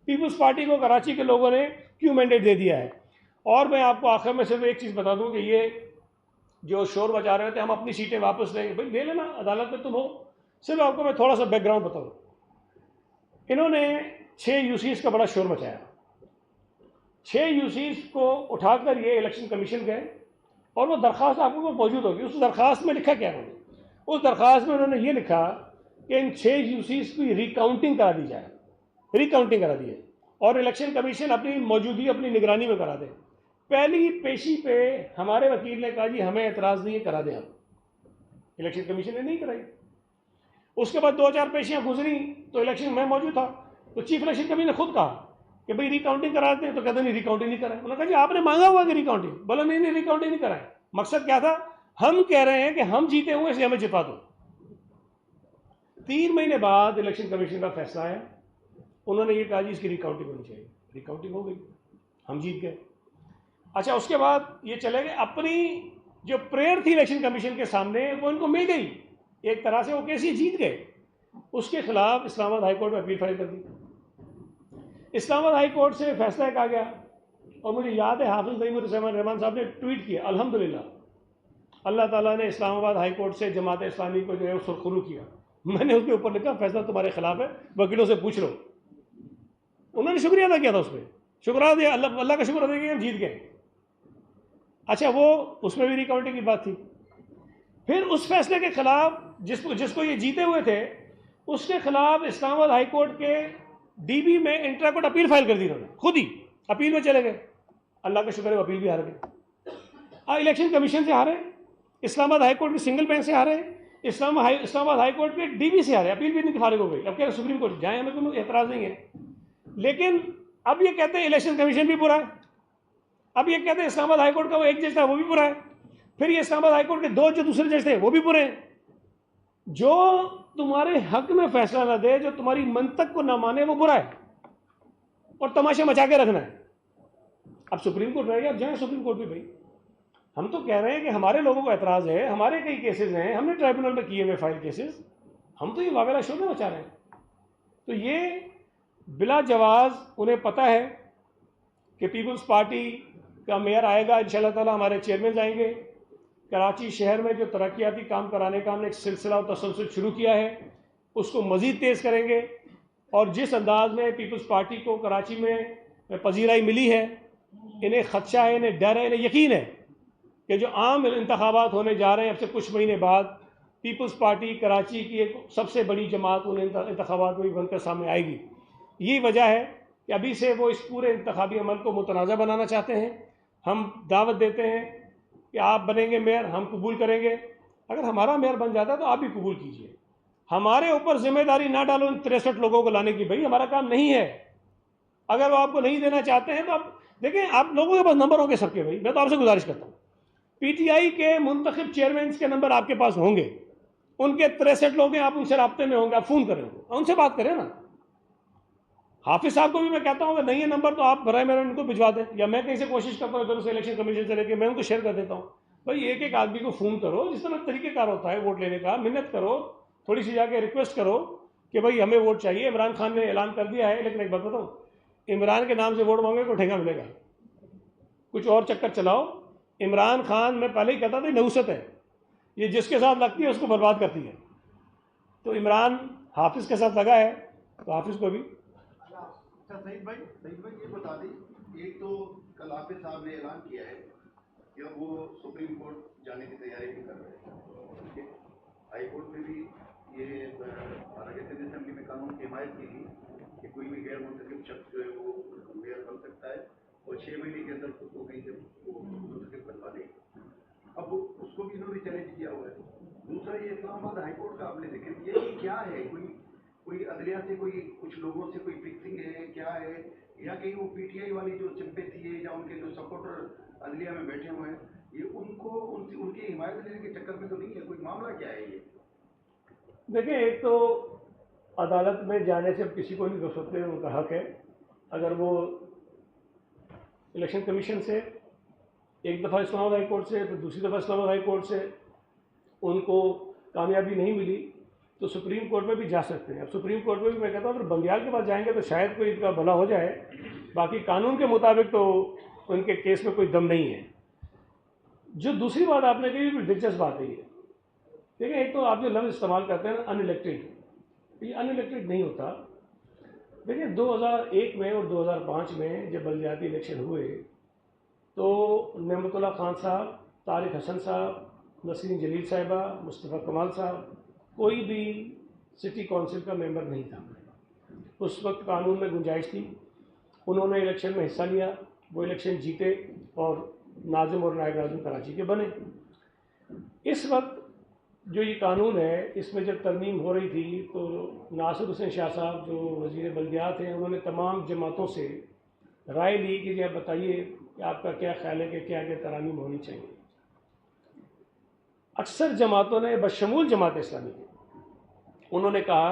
Peoples party को कराची के लोगों ने क्यों मैंडेट दे दिया है। और मैं आपको आखिर में सिर्फ एक चीज़ बता दूं कि ये जो शोर मचा रहे थे हम अपनी सीटें वापस लेंगे, भाई ले लेना, अदालत में तुम हो। सिर्फ आपको मैं थोड़ा सा बैकग्राउंड बताऊँ। इन्होंने 6 यूसीज का बड़ा शोर मचाया। 6 यूसीज को उठाकर ये इलेक्शन कमीशन गए और वो दरख्वास्त आपको मौजूद होगी। उस दरख्वास्त में लिखा क्या उन्होंने? उस दरख्वास्त में उन्होंने ये लिखा कि इन 6 यूसीज की रिकाउंटिंग करा दी जाए, रिकाउंटिंग करा दी है और इलेक्शन कमीशन अपनी मौजूदगी अपनी निगरानी में करा दे। पहली पेशी पे हमारे वकील ने कहा जी हमें एतराज़ नहीं है, करा दें आप। इलेक्शन कमीशन ने नहीं कराई। उसके बाद 2-4 पेशियां गुजरी तो इलेक्शन में मौजूद था, तो चीफ इलेक्शन कमीशन ने खुद कहा कि भाई रिकाउंटिंग करा देते हैं, तो कहते नहीं रिकाउंटिंग नहीं कराए। उन्होंने कहा जी आपने मांगा हुआ कि रिकाउंटिंग, बोला नहीं रिकाउंटिंग नहीं कराए। मकसद क्या था? हम कह रहे हैं कि हम जीते हुए इसलिए हमें जिता दो। 3 महीने बाद इलेक्शन कमीशन का फैसला आया, उन्होंने ये कहा जी इसकी रिकाउंटिंग होनी चाहिए। रिकाउंटिंग हो गई, हम जीत गए। अच्छा, उसके बाद ये चले गए, अपनी जो प्रेयर थी इलेक्शन कमीशन के सामने वो इनको मिल गई, एक तरह से वो केस ये जीत गए। उसके खिलाफ इस्लामाबाद हाई कोर्ट में अपील फाइल कर दी। इस्लामाबाद हाई कोर्ट से फैसला एक आ गया और मुझे याद है हाफिज रहमान साहब ने ट्वीट किया, अल्हम्दुलिल्लाह अल्लाह ताला ने इस्लामाबाद हाई कोर्ट से जमात इस्लामी को जो है सुरखरू किया। मैंने उसके ऊपर लिखा फैसला तुम्हारे खिलाफ है, वकीलों से पूछ लो। उन्होंने शुक्रिया अदा किया था, उसमें शुक्र दिया, अल्लाह का शुक्र अदा किया, हम जीत गए। अच्छा, वो उसमें भी रिकाउंटिंग की बात थी। फिर उस फैसले के खिलाफ जिसको ये जीते हुए थे उसके खिलाफ इस्लामाबाद हाई कोर्ट के डीबी में इंट्रा कोर्ट अपील फाइल कर दी उन्होंने, खुद ही अपील में चले गए। अल्लाह का शुक्र है अपील भी हार गए। इलेक्शन कमीशन से हारे, इस्लामाबाद हाई कोर्ट के सिंगल बेंच से हारे, इस्लामाबाद हाई कोर्ट के डीबी से हारे, अपील भी नहीं फारिग हो गई। अब कह रहे सुप्रीम कोर्ट जाए, हमें कोई एतराज़ नहीं है। लेकिन अब ये कहते हैं इलेक्शन कमीशन भी बुरा है, अब ये कहते हैं इस्लामाबाद हाई कोर्ट का वो एक जज था वो भी बुरा है, फिर ये इस्लामाबाद हाई कोर्ट के 2 जो दूसरे जज थे वो भी बुरे हैं। जो तुम्हारे हक में फैसला ना दे, जो तुम्हारी मंतक को ना माने, वो बुरा है और तमाशा मचा के रखना है। अब सुप्रीम कोर्ट रहेगा, अब जाए सुप्रीम कोर्ट भी। भाई हम तो कह रहे हैं कि हमारे लोगों को एतराज़ है, हमारे कई केसेस हैं, हमने ट्राइब्यूनल में किए हुए फाइल केसेस, हम तो ये वावेला शोर मचा रहे हैं। तो ये बिला जवाज़ उन्हें पता है कि पीपल्स पार्टी का मेयर आएगा, इंशाल्लाह ताला हमारे चेयरमैन आएंगे। कराची शहर में जो तरक्याती काम कराने का हमने एक सिलसिला और तसलसल शुरू किया है उसको मज़ीद तेज़ करेंगे। और जिस अंदाज में पीपल्स पार्टी को कराची में पजीराई मिली है, इन्हें खदशा है, इन्हें डर है, इन्हें यकीन है कि जो आम इंतखाबात होने जा रहे हैं अब से कुछ महीने बाद, पीपल्स पार्टी कराची की एक सबसे बड़ी जमात उन इंतखाबात में भी बनकर सामने आएगी। यही वजह है कि अभी से वो इस पूरे इंतखाबी अमल को मुतनाज़ा बनाना चाहते हैं। हम दावत देते हैं कि आप बनेंगे मेयर, हम कबूल करेंगे। अगर हमारा मेयर बन जाता है तो आप भी कबूल कीजिए। हमारे ऊपर जिम्मेदारी ना डालो इन 63 लोगों को लाने की, भाई हमारा काम नहीं है। अगर वो आपको नहीं देना चाहते हैं तो आप देखें, आप लोगों के पास नंबर होंगे सबके। भाई मैं तो आपसे गुजारिश करता हूँ, पीटीआई के मुंतखब चेयरमैन के नंबर आपके पास होंगे, उनके 63 लोग हैं, आप उनसे राब्ते में होंगे, आप फ़ोन करें, उनसे बात करें ना। हाफिज साहब को भी मैं कहता हूँ अगर नहीं है नंबर तो आप बराए मेरा उनको भिजवा दें, या मैं कहीं से कोशिश करता हूँ इधर से इलेक्शन कमीशन से लेके मैं उनको शेयर कर देता हूँ। भाई एक एक आदमी को फ़ोन करो, जिस तरह तरीक़ेकार होता है वोट लेने का, मिन्नत करो, थोड़ी सी जाके रिक्वेस्ट करो कि भाई हमें वोट चाहिए। इमरान खान ने ऐलान कर दिया है, लेकिन एक बात बताऊँ, इमरान के नाम से वोट मांगे तो ठेका मिलेगा। कुछ और चक्कर चलाओ। इमरान खान मैं पहले ही कहता था नहुसत है, ये जिसके साथ लगती है उसको बर्बाद करती है। तो इमरान हाफिज़ के साथ लगा है तो हाफिज़ को भी। अच्छा सईद भाई ये बता दें, एक तो कल हाफिज साहब ने ऐलान किया है कि वो सुप्रीम कोर्ट जाने की तैयारी भी कर रहे हैं। हाई कोर्ट में भी ये लेजिस्लेटिव असेंबली में कानून की हिमायत की थी कि कोई भी गैर मुंतखब शख्स जो है वो मेयर बन सकता है और 6 महीने के अंदर उसको कहीं से मुंतखब करवा दें। अब उसको भी इन्होंने चैलेंज किया हुआ है। दूसरा ये इस्लामाबाद हाई कोर्ट का आपने जिक्र किया, ये क्या है? कोई अदलिया से कोई कुछ लोगों से कोई फिक्सिंग है, क्या है? या कहीं वो पीटीआई वाली जो सिंपैथी है या उनके जो सपोर्टर अदलिया में बैठे हुए हैं, ये उनकी हिमायत लेने के चक्कर में तो नहीं है? कोई मामला क्या है ये? देखिए, एक तो अदालत में जाने से अब किसी को नहीं रोक सकते, उनका हक है। अगर वो इलेक्शन कमीशन से एक दफ़ा इस्लामाबाद हाई कोर्ट से, फिर दूसरी दफ़ा इस्लामाबाद हाई कोर्ट से उनको कामयाबी नहीं मिली तो सुप्रीम कोर्ट में भी जा सकते हैं। अब सुप्रीम कोर्ट में भी मैं कहता हूँ अगर बंदियाल के पास जाएंगे तो शायद कोई इनका भला हो जाए, बाकी कानून के मुताबिक तो उनके केस में कोई दम नहीं है। जो दूसरी बात आपने कही भी दिलचस्प बात है ये, देखिए एक तो आप जो लफ्ज़ इस्तेमाल करते हैं अनइलेक्टेड, ये अनइलेक्टेड नहीं होता। देखिए 2001 में और 2005 में जब बलदियाती इलेक्शन हुए तो नेमतुल्लाह खान साहब, तारिक हसन साहब, नसरीन जलील साहिबा, मुस्तफ़ा कमाल साहब, कोई भी सिटी काउंसिल का मेंबर नहीं था। उस वक्त कानून में गुंजाइश थी, उन्होंने इलेक्शन में हिस्सा लिया, वो इलेक्शन जीते और नाज़िम और नायब नाज़िम कराची के बने। इस वक्त जो ये कानून है इसमें जब तरमीम हो रही थी तो नासिर हुसैन शाह साहब जो वज़ीर बल्दियात हैं उन्होंने तमाम जमातों से राय ली कि आप बताइए कि आपका क्या ख्याल है कि क्या क्या तरमीम होनी चाहिए। अक्सर जमातों ने बशमूल जमात इस्लामी की उन्होंने कहा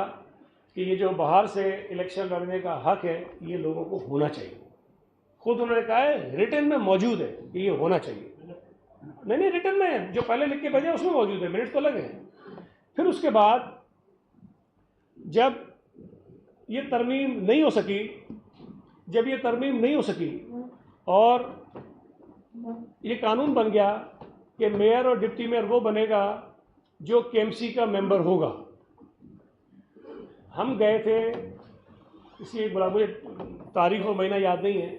कि ये जो बाहर से इलेक्शन लड़ने का हक है ये लोगों को होना चाहिए। खुद उन्होंने कहा है रिटर्न में मौजूद है कि ये होना चाहिए। नहीं रिटर्न में जो पहले लिख के भेजा उसमें मौजूद है, मिनट तो लगे हैं। फिर उसके बाद जब ये तरमीम नहीं हो सकी, और ये कानून बन गया कि मेयर और डिप्टी मेयर वो बनेगा जो केएमसी का मेंबर होगा। हम गए थे, इसलिए बड़ा मुझे तारीख और महीना याद नहीं है,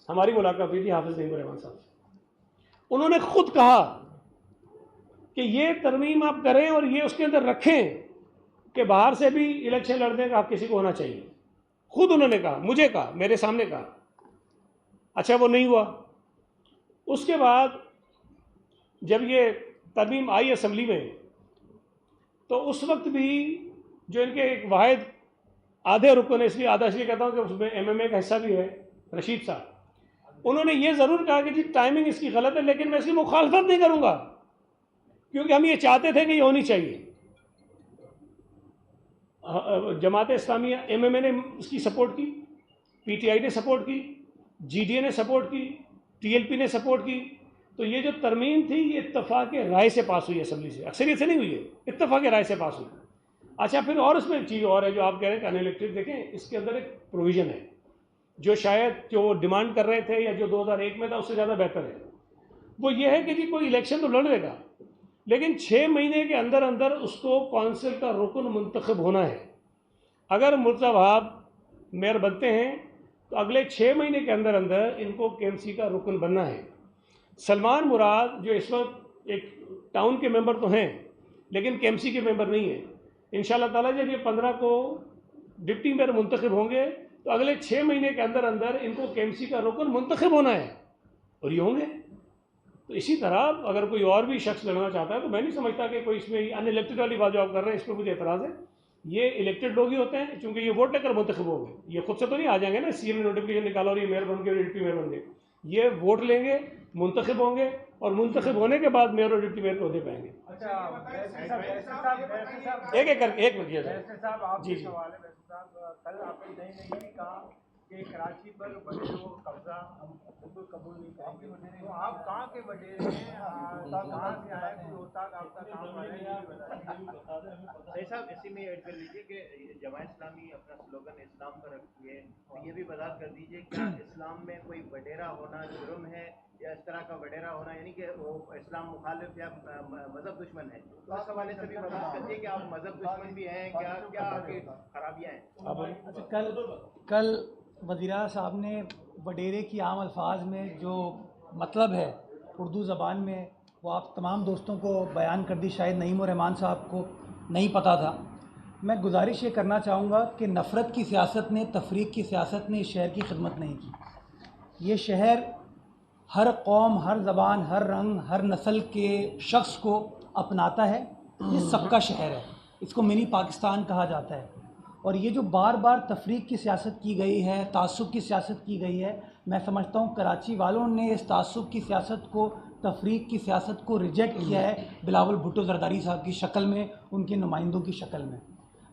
हमारी मुलाकात हुई थी हाफिज़ नईमुर रहमान साहब से। उन्होंने खुद कहा कि ये तरमीम आप करें और ये उसके अंदर रखें कि बाहर से भी इलेक्शन लड़ने का हक किसी को होना चाहिए। खुद उन्होंने कहा, मुझे कहा, मेरे सामने कहा। अच्छा वो नहीं हुआ। उसके बाद जब ये तरमीम आई असम्बली में तो उस वक्त भी जो इनके एक वाहिद आधे रुकन है, इसलिए आधा इसलिए कहता हूँ कि उसमें एमएमए का हिस्सा भी है, रशीद साहब, उन्होंने ये ज़रूर कहा कि जी टाइमिंग इसकी गलत है लेकिन मैं इसकी मुखालफत नहीं करूँगा क्योंकि हम ये चाहते थे कि ये होनी चाहिए। जमात इस्लामी एमएमए ने इसकी सपोर्ट की, पीटीआई ने सपोर्ट की, जीडीए ने सपोर्ट की, टीएलपी ने सपोर्ट की। तो ये जो तरमीम थी ये इत्तफाक राय से पास हुई असेंबली से, अक्सरियत से नहीं हुई है, इत्तफाक राय से पास हुई। अच्छा फिर और इसमें एक चीज़ और है जो आप कह रहे हैं कि अनइलेक्टेड, देखें इसके अंदर एक प्रोविज़न है जो शायद जो डिमांड कर रहे थे या जो 2001 में था उससे ज़्यादा बेहतर है। वो ये है कि जी कोई इलेक्शन तो लड़ लेगा लेकिन 6 महीने के अंदर अंदर उसको कौंसिल का रुकन मुंतखब होना है। अगर मुर्तज़ा वहाब मेयर बनते हैं तो अगले 6 महीने के अंदर अंदर इनको केएमसी का रुकन बनना है। सलमान मुराद जो इस वक्त एक टाउन के मेंबर तो हैं लेकिन केएमसी के मेंबर नहीं है, इंशाअल्लाह ताला जब ये 15 को डिप्टी मेयर मुंतखब होंगे तो अगले 6 महीने के अंदर अंदर इनको केएमसी का रुकन मुंतखब होना है और ये होंगे। तो इसी तरह अगर कोई और भी शख्स लड़ना चाहता है तो मैं नहीं समझता कि कोई इसमें अनइलेक्टेड वाली बात जो आप कर रहे हैं इस पर मुझे एतराज़ है। ये इलेक्टेड लोग ही होते हैं क्योंकि ये वोट लेकर मुंतखब हो गए, ये खुद से तो नहीं आ जाएंगे ना, सीएम ने नोटिफिकेशन निकाला और ये मेयर बन गए, डिप्टी मेयर बन गए। ये वोट लेंगे, मुंतखब होंगे और मुंतखब होने के बाद मेयर और डिप्टी मेयर को दे पाएंगे। एक एक करके एक मिनट जी जी। कल आपने नहीं कहा कि कराची पर बटेरों कब्जा हम बिल्कुल कबूल नहीं करेंगे, तो आप कहाँ के बटेर हैं, कहाँ से आए, कोई होता आपका काम सही साहब इसी में ऐड कर लीजिए कि जमात इस्लामी अपना स्लोगन इस्लाम पर रखती है, तो ये भी बता कर दीजिए क्या इस्लाम में कोई वडेरा होना जुर्म है या इस तरह का वडेरा होना यानी कि वो इस्लाम मुखालिफ या मजहब दुश्मन है। तो इस हवाले से भी बता करिए कि आप मजहब दुश्मन भी हैं, क्या क्या आपकी खराबियाँ हैं। अच्छा कल वज़ीर साहब ने वडेरे की आम अल्फाज में जो मतलब है उर्दू ज़बान में वो आप तमाम दोस्तों को बयान कर दी, शायद नईमुर रहमान साहब को नहीं पता था। मैं गुजारिश ये करना चाहूँगा कि नफ़रत की सियासत ने, तफरीक की सियासत ने इस शहर की खिदमत नहीं की। ये शहर हर कौम, हर ज़बान, हर रंग, हर नस्ल के शख्स को अपनाता है। ये सबका शहर है, इसको मिनी पाकिस्तान कहा जाता है। और ये जो बार बार तफरीक की सियासत की गई है, तासुब की सियासत की गई है, मैं समझता हूँ कराची वालों ने इस तासुब की सियासत को, तफरीक की सियासत को रिजेक्ट किया है बिलावल भुट्टो ज़रदारी साहब की शक्ल में, उनके नुमाइंदों की शक्ल में।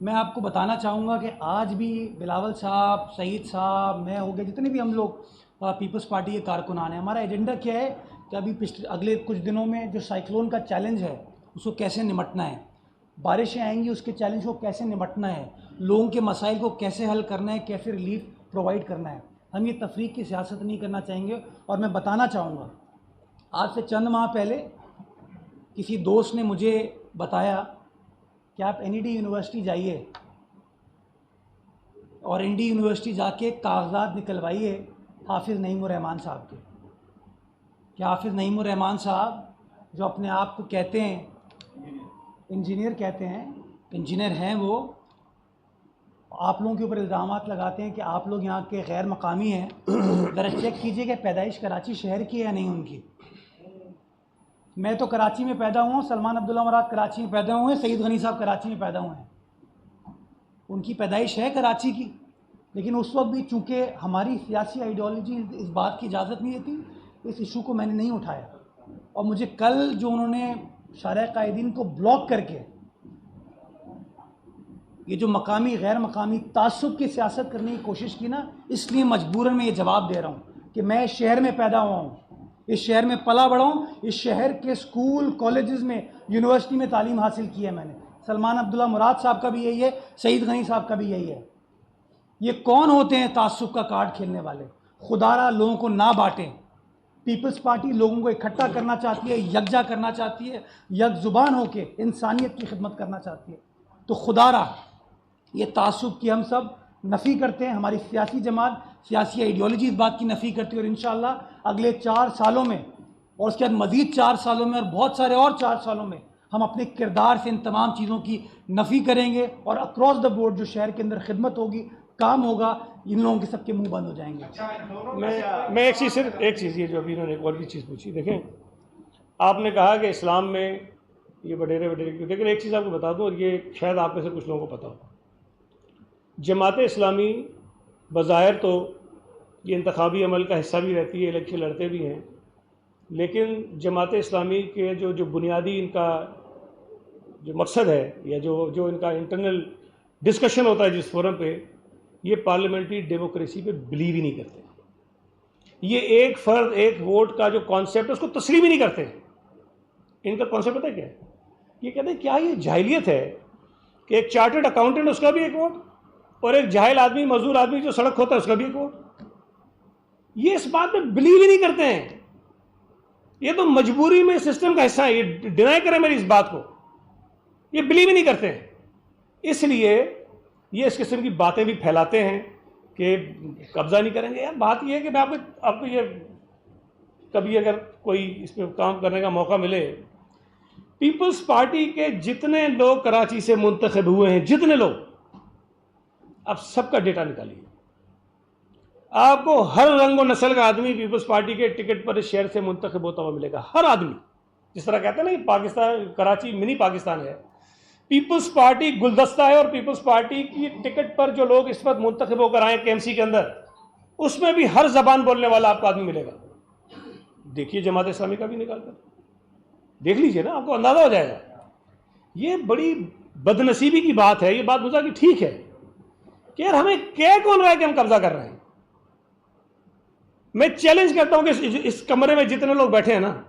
मैं आपको बताना चाहूँगा कि आज भी बिलावल साहब, सईद साहब, मैं हो गए, जितने भी हम लोग पीपल्स पार्टी के कारकुनान हैं, हमारा एजेंडा क्या है कि अभी अगले कुछ दिनों में जो साइक्लोन का चैलेंज है उसको कैसे निमटना है। बारिशें आएंगी, उसके चैलेंज को कैसे निपटना है, लोगों के मसाइल को कैसे हल करना है, कैसे रिलीफ प्रोवाइड करना है। हम ये तफरीक की सियासत नहीं करना चाहेंगे। और मैं बताना चाहूँगा, आज से चंद माह पहले किसी दोस्त ने मुझे बताया कि आप NED यूनिवर्सिटी जाइए और ND यूनिवर्सिटी जाके कागजात निकलवाइए हाफिज़ नईमुर्रहमान साहब के। कि हाफिज़ नईमुर्रहमान साहब जो अपने आप को कहते हैं इंजीनियर, कहते हैं इंजीनियर हैं, वो आप लोगों के ऊपर इल्ज़ामात लगाते हैं कि आप लोग यहाँ के गैर मकामी हैं। ज़रा चेक कीजिए कि पैदाइश कराची शहर की है या नहीं उनकी। मैं तो कराची में पैदा हुआ हूँ, सलमान अब्दुल्ला मुराद कराची में पैदा हुए हैं, सईद गनी साहब कराची में पैदा हुए हैं, उनकी पैदाइश है कराची की। लेकिन उस वक्त भी चूँकि हमारी सियासी आइडियोलॉजी इस बात की इजाज़त नहीं देती, इस इशू को मैंने नहीं उठाया। और मुझे कल जो उन्होंने शारा कायदीन को ब्लॉक करके ये जो मकामी गैर मकामी तासुब की सियासत करने की कोशिश की ना, इसलिए मजबूरन मैं ये जवाब दे रहा हूँ कि मैं इस शहर में पैदा हुआ हूँ, इस शहर में पला बढ़ा हूँ, इस शहर के स्कूल कॉलेजेस में यूनिवर्सिटी में तालीम हासिल की है मैंने। सलमान अब्दुल्ला मुराद साहब का भी यही है, सईद गनी साहब का भी यही है। ये कौन होते हैं तासुब का कार्ड खेलने वाले? खुदारा लोगों को ना बांटें। पीपल्स पार्टी लोगों को इकट्ठा करना चाहती है, यकजा करना चाहती है, यकजुबान होकर इंसानियत की खिदमत करना चाहती है। तो खुदारा ये तासुब की हम सब नफ़ी करते हैं। हमारी सियासी जमात, सियासी आइडियोलॉजी इस बात की नफ़ी करती है। और इंशाअल्लाह अगले 4 सालों में और उसके बाद मज़ीद 4 सालों में और बहुत सारे और 4 सालों में हम अपने किरदार से इन तमाम चीज़ों की नफ़ी करेंगे। और अक्रॉस द बोर्ड जो शहर के अंदर खिदमत होगी, काम होगा, इन लोगों के सबके मुंह बंद हो जाएंगे। मैं एक चीज़, सिर्फ एक चीज़, ये जो अभी इन्होंने एक और भी चीज़ पूछी, देखें आपने कहा कि इस्लाम में ये वडेरे वडेरे, लेकिन एक चीज़ आपको बता दूँ, और ये शायद आप में से कुछ लोगों को पता हो, जमात इस्लामी बज़ाहिर तो ये इंतखाबी अमल का हिस्सा भी रहती है, इलेक्शन लड़ते भी हैं, लेकिन जमात इस्लामी के जो बुनियादी इनका जो मकसद है या जो इनका इंटरनल डिस्कशन होता है जिस फोरम पे, ये पार्लियामेंट्री डेमोक्रेसी पे बिलीव ही नहीं करते। ये एक फ़र्द एक वोट का जो कॉन्सेप्ट है उसको तस्लीम ही नहीं करते। इनका कॉन्सेप्ट पता है क्या है? ये कहते हैं क्या ये जाहिलियत है कि एक चार्टर्ड अकाउंटेंट उसका भी एक वोट और एक जाहिल आदमी, मजदूर आदमी जो सड़क होता है उसका भी एक वोट। ये इस बात में बिलीव ही नहीं करते हैं। ये तो मजबूरी में सिस्टम का हिस्सा है। ये डिनाई करें मेरी इस बात को, ये बिलीव ही नहीं करते हैं। इसलिए ये इस किस्म की बातें भी फैलाते हैं कि कब्जा नहीं करेंगे। यार बात ये है कि मैं आपको ये कभी अगर कोई इस पर काम करने का मौका मिले, पीपल्स पार्टी के जितने लोग कराची से मुंतखब हुए हैं, जितने लोग, आप सबका डेटा निकालिए। आपको हर रंग और नस्ल का आदमी पीपल्स पार्टी के टिकट पर इस शहर से मुंतखब होता हुआ मिलेगा। हर आदमी, जिस तरह कहते हैं ना कि पाकिस्तान, कराची मिनी पाकिस्तान है, पीपल्स पार्टी गुलदस्ता है। और पीपल्स पार्टी की टिकट पर जो लोग इस वक्त मुंतखब होकर आए KMC के अंदर, उसमें भी हर जबान बोलने वाला आपको आदमी मिलेगा। देखिए जमात इस्लामी का भी निकाल कर देख लीजिए ना, आपको अंदाजा हो जाएगा। ये बड़ी बदनसीबी की बात है। ये बात मुझे कि ठीक है कि यार हमें कह कौन रहा है कि हम कब्जा कर रहे हैं। मैं चैलेंज करता हूं कि इस कमरे में जितने लोग बैठे हैं ना,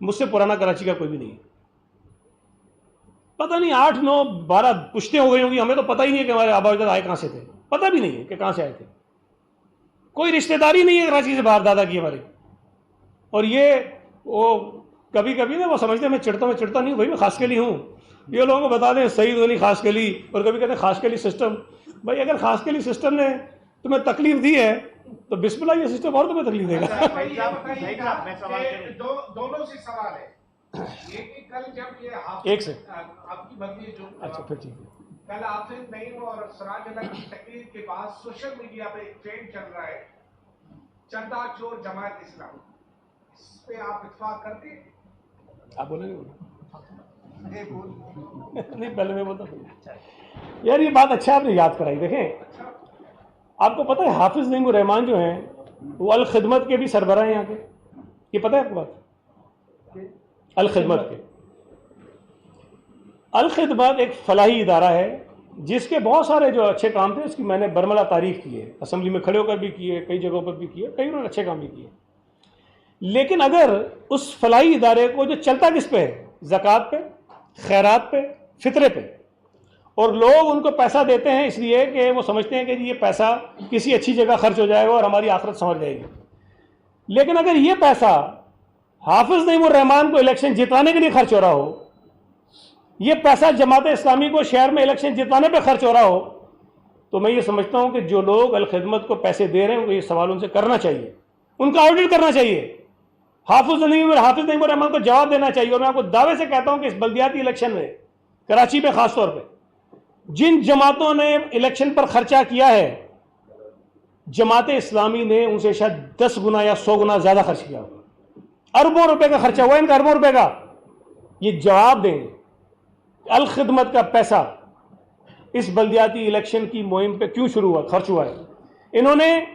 मुझसे पुराना कराची का कोई भी नहीं है। पता नहीं 8, 9, 12 पुश्तें हो गई होंगी, हमें तो पता ही नहीं है कि हमारे आबा अजदाद आए कहां से थे। पता भी नहीं है कि कहां से आए थे। कोई रिश्तेदारी नहीं है कराची से बाहर दादा की हमारी। और ये वो कभी कभी ना वो समझते हैं मैं चिढ़ता नहीं हूँ भाई, मैं खासकली हूँ। ये लोगों को बता दें सईद गनी खासकली, और कभी कहते हैं खासकली सिस्टम। भाई अगर खासकली सिस्टम ने तुम्हें तकलीफ दी है तो बिस्मिल्लाह, ये सिस्टम और तुम्हें तकलीफ देगा। दोनों से सवाल है। ये कि कल जब ये एक से आपकी बदली जो, अच्छा फिर ठीक है, कल हाफिज नईम और सराज अला की तकरीर के बाद सोशल मीडिया पे एक ट्रेंड चल रहा है, चंदा चोर जमात इस्लाम, इस पे आप इत्तेफाक करते हैं? आप बोलेंगे? नहीं पहले मैं बोलता हूँ यार, ये बात अच्छा आपने याद कराई। देखें आपको पता है हाफिज नईमुर्रहमान जो हैं वो अल खिदमत के भी सरबराह हैं यहाँ के। ये पता है आपको बात? अल खिदमत के, अल खिदमत एक फलाही इदारा है जिसके बहुत सारे जो अच्छे काम थे उसकी मैंने बरमला तारीफ की है, असेंबली में खड़े होकर भी किए, कई जगहों पर भी किए, कई उन्होंने अच्छे काम भी किए। लेकिन अगर उस फलाही इदारे को जो चलता किस पे है, ज़कात पे, खैरात पे, फितरे पे, और लोग उनको पैसा देते हैं इसलिए कि वो समझते हैं कि ये पैसा किसी अच्छी जगह खर्च हो जाएगा और हमारी आखिरत संवर जाएगी। लेकिन अगर ये पैसा हाफिज नईमुर रहमान को इलेक्शन जितवाने के लिए खर्च हो रहा हो, ये पैसा जमात इस्लामी को शहर में इलेक्शन जितवाने पे खर्च हो रहा हो, तो मैं ये समझता हूं कि जो लोग अल खिदमत को पैसे दे रहे हैं उनको ये सवाल उनसे करना चाहिए, उनका ऑडिट करना चाहिए, हाफिज नईमुर रहमान को जवाब देना चाहिए। और मैं आपको दावे से कहता हूं कि इस बल्दियाती इलेक्शन में कराची में खासतौर पर जिन जमातों ने इलेक्शन पर खर्चा किया है, जमात इस्लामी ने उनसे शायद 10 गुना या 100 गुना ज्यादा खर्च किया होगा। अरबों रुपए का खर्चा हुआ इनका, अरबों रुपए का। ये जवाब दें, अल खिदमत का पैसा इस बल्दियाती इलेक्शन की मुहिम पे क्यों खर्च हुआ है? इन्होंने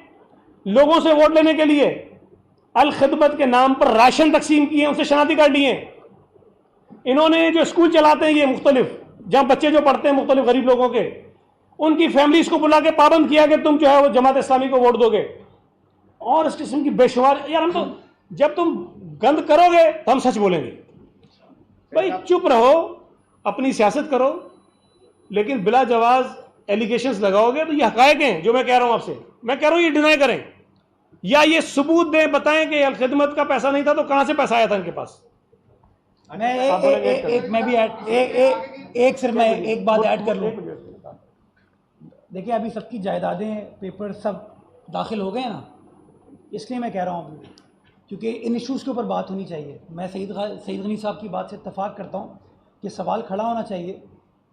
लोगों से वोट लेने के लिए अल खिदमत के नाम पर राशन तकसीम किए, उनसे शनाख्ती कार्ड लिए। इन्होंने जो स्कूल चलाते हैं ये मुख्तलिफ, जहां बच्चे जो पढ़ते हैं मुख्तलिफ गरीब लोगों के, उनकी फैमिलीज को बुला के पाबंद किया कि तुम जो है वो जमात इस्लामी को वोट दोगे। और इस किस्म की बेशुमार, यार हम तो, जब तुम गंद करोगे तो हम सच बोलेंगे। भाई चुप रहो, अपनी सियासत करो, लेकिन बिला जवाज एलिगेशंस लगाओगे तो ये हकायक हैं जो मैं कह रहा हूं आपसे। मैं कह रहा हूं ये डिनाई करें या ये सबूत दें, बताएं कि अल खिदमत का पैसा नहीं था तो कहां से पैसा आया था इनके पास। मैं एक बात ऐड कर लूं। देखिए अभी सबकी जायदादें, पेपर सब दाखिल हो गए हैं ना, इसलिए मैं कह रहा हूँ क्योंकि इन इश्यूज़ के ऊपर बात होनी चाहिए। मैं सईद गनी साहब की बात से इत्तफाक करता हूँ कि सवाल खड़ा होना चाहिए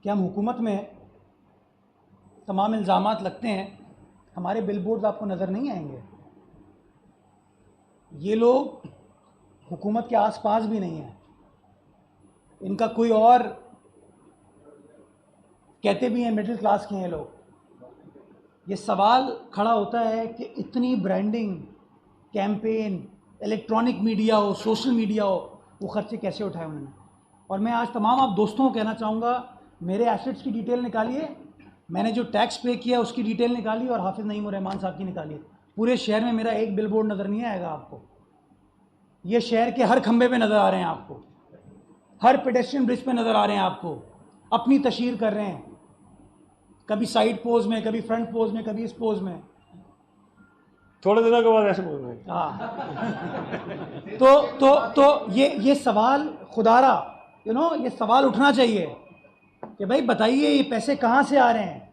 कि हम हुकूमत में तमाम इल्ज़ामात लगते हैं, हमारे बिलबोर्ड आपको नज़र नहीं आएंगे। ये लोग हुकूमत के आसपास भी नहीं हैं, इनका कोई और, कहते भी हैं मिडिल क्लास के हैं लोग। ये सवाल खड़ा होता है कि इतनी ब्रांडिंग कैंपेन, इलेक्ट्रॉनिक मीडिया हो, सोशल मीडिया हो, वो खर्चे कैसे उठाए उन्होंने। और मैं आज तमाम आप दोस्तों को कहना चाहूँगा, मेरे एसेट्स की डिटेल निकालिए, मैंने जो टैक्स पे किया उसकी डिटेल निकालिए और हाफिज नईमुर रहमान साहब की निकालिए। पूरे शहर में मेरा एक बिलबोर्ड नज़र नहीं आएगा आपको। ये शहर के हर खंबे पे नज़र आ रहे हैं आपको, हर पेडेस्ट्रियन ब्रिज पे नज़र आ रहे हैं आपको, अपनी तशहीर कर रहे हैं, कभी साइड पोज में, कभी फ्रंट पोज में, कभी इस पोज में, थोड़े दिनों के बाद ऐसे बोल रहे हैं। हाँ तो ये सवाल खुदारा ये सवाल उठना चाहिए कि भाई बताइए ये पैसे कहाँ से आ रहे हैं।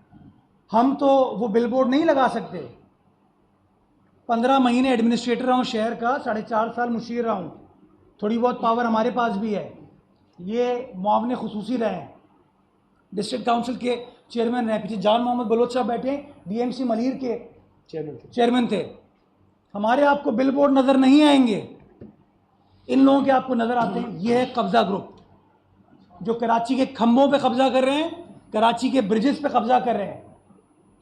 हम तो वो बिलबोर्ड नहीं लगा सकते। 15 महीने एडमिनिस्ट्रेटर रहा हूँ शहर का, 4.5 साल मुशीर रहा हूँ, थोड़ी बहुत पावर हमारे पास भी है। ये मुआवने खुसूसी रहे हैं, डिस्ट्रिक्ट काउंसिल के चेयरमैन रहे, पीछे जान मोहम्मद बलोच साहब बैठे, डीएमसी मलीर के चेयरमैन थे। हमारे आपको बिलबोर्ड नज़र नहीं आएंगे, इन लोगों के आपको नज़र आते हैं। ये है कब्ज़ा ग्रुप जो कराची के खंभों पे कब्ज़ा कर रहे हैं, कराची के ब्रिजेस पे कब्ज़ा कर रहे हैं,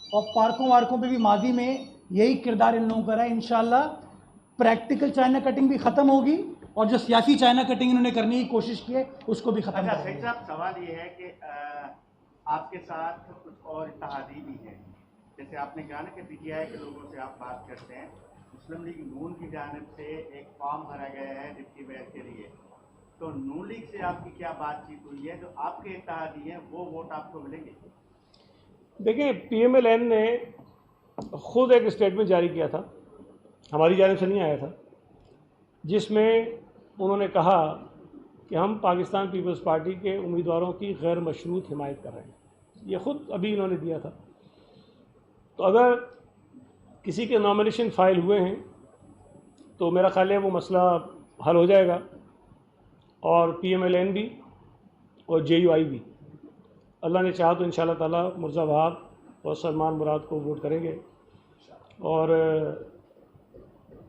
और पार्कों वार्कों पे भी माजी में यही किरदार इन लोगों का रहा है। इंशाल्लाह प्रैक्टिकल चाइना कटिंग भी ख़त्म होगी और जो सियासी चाइना कटिंग इन्होंने करने की कोशिश की है उसको भी ख़त्म अच्छा सईद साहब, सवाल ये है कि आपके साथ कुछ और इत्तेहादी भी हैं, जैसे आपने कहा ना कि पीटीआई के लोगों से आप बात करते हैं, मुस्लिम लीग नून की जानिब से एक फॉर्म भरा गया है डिप्टी मेयर के लिए, तो नून लीग से आपकी क्या बातचीत हुई है? जो आपके इत्तेहादी हैं वो वोट आपको मिलेंगे? देखिए, पीएमएलएन ने खुद एक स्टेटमेंट जारी किया था, हमारी जानिब से नहीं आया था, जिसमें उन्होंने कहा कि हम पाकिस्तान पीपल्स पार्टी के उम्मीदवारों की गैर मशरूत हिमायत कर रहे हैं। ये ख़ुद अभी इन्होंने दिया था। तो अगर किसी के नॉमिनेशन फ़ाइल हुए हैं तो मेरा ख्याल है वो मसला हल हो जाएगा, और पीएमएलएन भी और जेयूआई भी, अल्लाह ने चाहा तो इंशाअल्लाह ताला मुर्ज़ा वहाब और सलमान मुराद को वोट करेंगे। और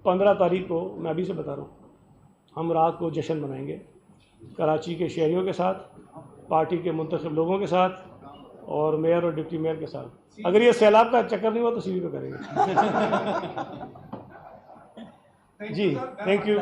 15 तारीख को, मैं अभी से बता रहा हूँ, हम रात को जश्न मनाएंगे कराची के शहरियों के साथ, पार्टी के मुंतखब लोगों के साथ, और मेयर और डिप्टी मेयर के साथ। अगर ये सैलाब का चक्कर नहीं हुआ तो सीवी पे करेंगे। जी, थैंक यू।